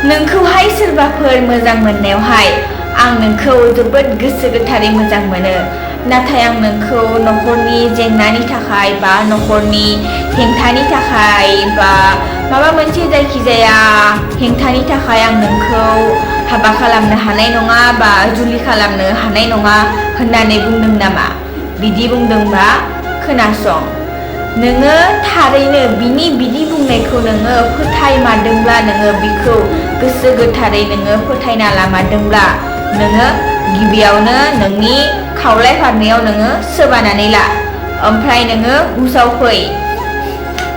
नोंखौहाय सोरबाफोर मोजां मोननायावहाय आं नोंखौ जोबोद गोसो गोथारै मोजां मोनो नाथाय आं नोंखौ नखरनि जेंनानि थाखाय बा नखरनि हेंथानि थाखाय बा माबा मोनसे जायखिजाया हेंथानि थाखाय आं नोंखौ हाबा खालामनो हानाय नङा बा जुलि खालामनो हानाय नङा होननानै बुंदों नामा? बिदि बुंदोंबा खोनासं नोङो थारैनो बिदि बुंनायखौ नोङो फोथायमारदोंब्ला नोङो बिखौ गोसो गोथारै नोङो फोथायना लामारदोंब्ला नोङो गिबियावनो नोंनि खावलाय फारनायाव नोङो सोबानानै ला ओमफ्राय नोङो हुसाव फै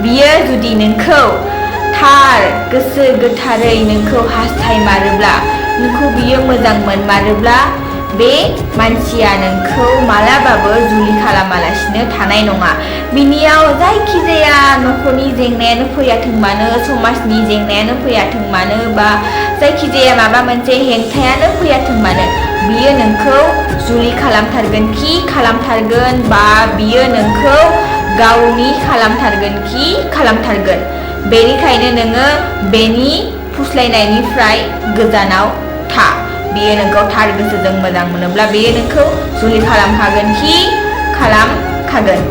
बियो जुदि नोंखौ थार गोसो गोथारै नोंखौ हास्थायमारोब्ला नोंखौ बियो मोजां मोनमारोब्ला बे मानसिया नोंखौ मालाबाबो जुलि खालामालासिनो थानाय नङा बिनियाव जायखिजाया नखरनि जेंनायानो फैयाथों मानो समाजनि जेंनायानो फैयाथों मानो बा जायखिजाया माबा मोनसे हेंथायानो फैयाथों मानो बियो नोंखौ जुलि खालामथारगोन खि खालामथारगोन बा बियो नोंखौ गावनि खालामथारगोन बेनिखायनो नोङो बेनि फुस्लायनायनिफ्राय गोजानाव था बियो नोंखौ थार गोसोजों मोजां मोनोब्ला बियो नोंखौ जुलि खालामखागोन खि खालामखागोन